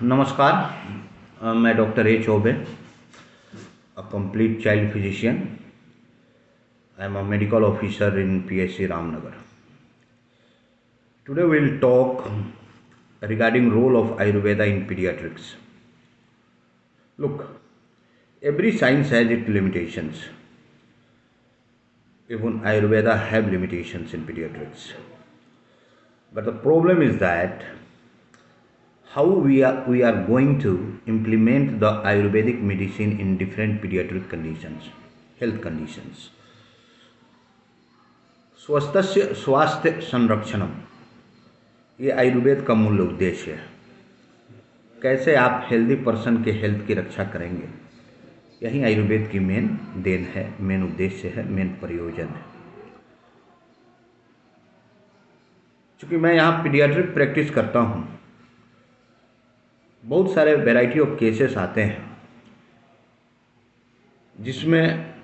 नमस्कार। मैं doctor A Choubey, a complete child physician. I am a medical officer in PSC Ramnagar. Today we will talk regarding role of Ayurveda in pediatrics. Look, every science has its limitations. Even Ayurveda have limitations in pediatrics. But the problem is that how we are going to implement the Ayurvedic medicine in different pediatric conditions, health conditions. स्वस्थस्य स्वास्थ्य संरक्षणम, ये आयुर्वेद का मूल उद्देश्य है। कैसे आप healthy person के health की रक्षा करेंगे, यही आयुर्वेद की मेन देन है, मेन उद्देश्य है, मेन प्रयोजन है। चूँकि मैं यहाँ पीडियाट्रिक प्रैक्टिस करता हूँ, बहुत सारे वैरायटी ऑफ केसेस आते हैं जिसमें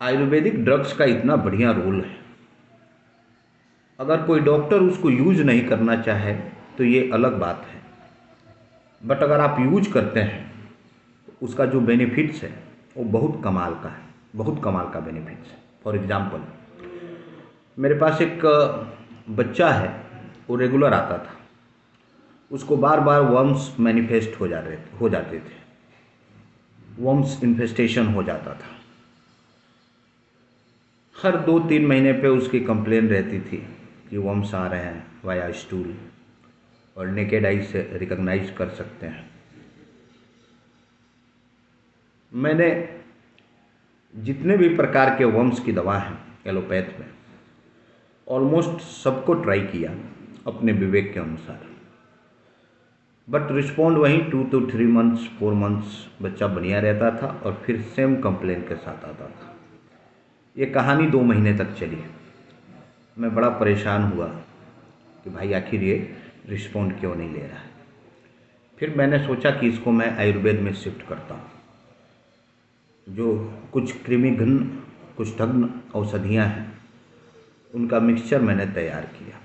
आयुर्वेदिक ड्रग्स का इतना बढ़िया रोल है। अगर कोई डॉक्टर उसको यूज नहीं करना चाहे तो ये अलग बात है, बट अगर आप यूज करते हैं तो उसका जो बेनिफिट्स है वो बहुत कमाल का है, बहुत कमाल का बेनिफिट्स है। फॉर एग्जांपल, मेरे पास एक बच्चा है, वो रेगुलर आता था, उसको बार बार वर्म्स मैनिफेस्ट हो जाते थे, वर्म्स इन्फेस्टेशन हो जाता था। हर 2-3 महीने पे उसकी कंप्लेन रहती थी कि वर्म्स आ रहे हैं वाया स्टूल, और नेकेड आई से रिकॉग्नाइज कर सकते हैं। मैंने जितने भी प्रकार के वर्म्स की दवा हैं एलोपैथ में, ऑलमोस्ट सबको ट्राई किया अपने विवेक के अनुसार, बट रिस्पॉन्ड वहीं 2 to 3 months 4 months बच्चा बढ़िया रहता था और फिर सेम कंप्लेन के साथ आता था। ये कहानी 2 महीने तक चली। मैं बड़ा परेशान हुआ कि भाई आखिर ये रिस्पॉन्ड क्यों नहीं ले रहा है। फिर मैंने सोचा कि इसको मैं आयुर्वेद में शिफ्ट करता हूँ। जो कुछ कृमिघन कुष्ठघ्न औषधियाँ हैं उनका मिक्सचर मैंने तैयार किया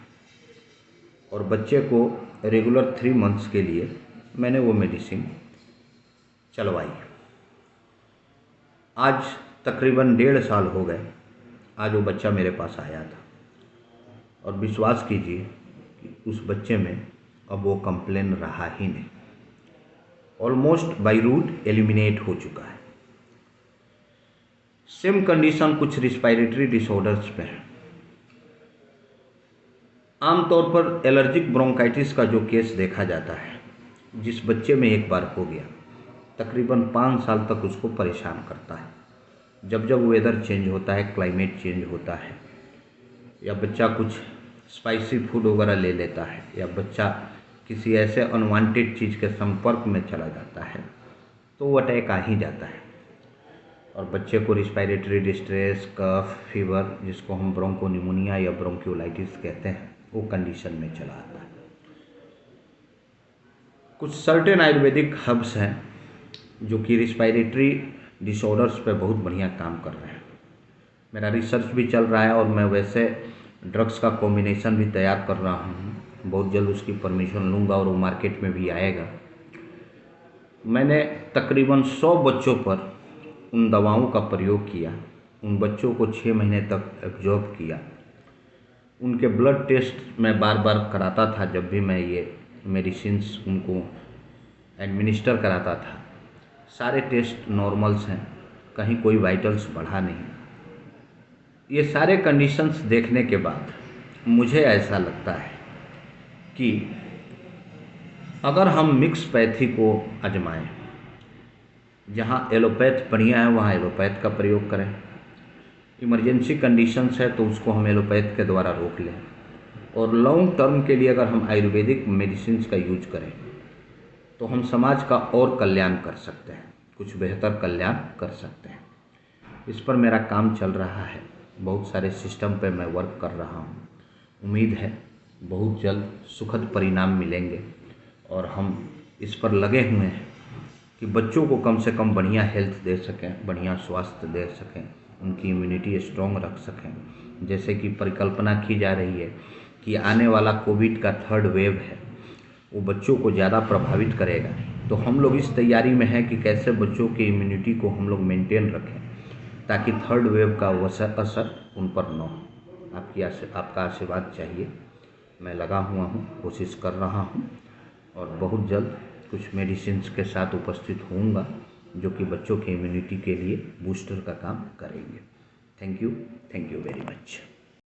और बच्चे को रेगुलर 3 months के लिए मैंने वो मेडिसिन चलवाई। आज तकरीबन 1.5 साल हो गए, आज वो बच्चा मेरे पास आया था और विश्वास कीजिए कि उस बच्चे में अब वो कंप्लेन रहा ही नहीं, ऑलमोस्ट बाय रूट एलिमिनेट हो चुका है। सेम कंडीशन कुछ रिस्पायरेटरी डिसऑर्डर्स पे है। आमतौर पर एलर्जिक ब्रोंकाइटिस का जो केस देखा जाता है, जिस बच्चे में एक बार हो गया, तकरीबन 5 साल तक उसको परेशान करता है। जब जब वेदर चेंज होता है, क्लाइमेट चेंज होता है, या बच्चा कुछ स्पाइसी फूड वगैरह ले लेता है, या बच्चा किसी ऐसे अनवांटेड चीज़ के संपर्क में चला जाता है, तो वो अटैक आ ही जाता है और बच्चे को रिस्पायरेटरी डिस्ट्रेस, कफ, फीवर, जिसको हम ब्रोंकोनिमोनिया या ब्रोंक्यूलाइटिस कहते हैं, वो कंडीशन में चला आता है। कुछ सर्टेन आयुर्वेदिक हर्ब्स हैं जो कि रिस्पायरेटरी डिसऑर्डर्स पे बहुत बढ़िया काम कर रहे हैं। मेरा रिसर्च भी चल रहा है और मैं वैसे ड्रग्स का कॉम्बिनेशन भी तैयार कर रहा हूँ। बहुत जल्द उसकी परमिशन लूँगा और वो मार्केट में भी आएगा। मैंने तकरीबन 100 बच्चों पर उन दवाओं का प्रयोग किया, उन बच्चों को 6 महीने तक ऑब्जर्व किया। उनके ब्लड टेस्ट मैं बार बार कराता था जब भी मैं ये मेडिसिन्स उनको एडमिनिस्टर कराता था। सारे टेस्ट नॉर्मल्स हैं, कहीं कोई वाइटल्स बढ़ा नहीं। ये सारे कंडीशंस देखने के बाद मुझे ऐसा लगता है कि अगर हम मिक्स पैथी को आजमाएं, जहाँ एलोपैथ बढ़िया है वहाँ एलोपैथ का प्रयोग करें, इमरजेंसी कंडीशंस है तो उसको हम एलोपैथ के द्वारा रोक लें, और लॉन्ग टर्म के लिए अगर हम आयुर्वेदिक मेडिसिन का यूज करें तो हम समाज का और कल्याण कर सकते हैं, कुछ बेहतर कल्याण कर सकते हैं। इस पर मेरा काम चल रहा है, बहुत सारे सिस्टम पे मैं वर्क कर रहा हूँ। उम्मीद है बहुत जल्द सुखद परिणाम मिलेंगे और हम इस पर लगे हुए हैं कि बच्चों को कम से कम बढ़िया हेल्थ दे सकें, बढ़िया स्वास्थ्य दे सकें, उनकी इम्यूनिटी स्ट्रॉन्ग रख सकें। जैसे कि परिकल्पना की जा रही है कि आने वाला कोविड का 3rd वेव है, वो बच्चों को ज़्यादा प्रभावित करेगा। तो हम लोग इस तैयारी में हैं कि कैसे बच्चों की इम्यूनिटी को हम लोग मेंटेन रखें ताकि थर्ड वेव का असर उन पर न हो। आपका आशीर्वाद चाहिए। मैं लगा हुआ हूँ, कोशिश कर रहा हूँ और बहुत जल्द कुछ मेडिसिन्स के साथ उपस्थित होऊंगा जो कि बच्चों की इम्यूनिटी के लिए बूस्टर का काम करेंगे। Thank you very much.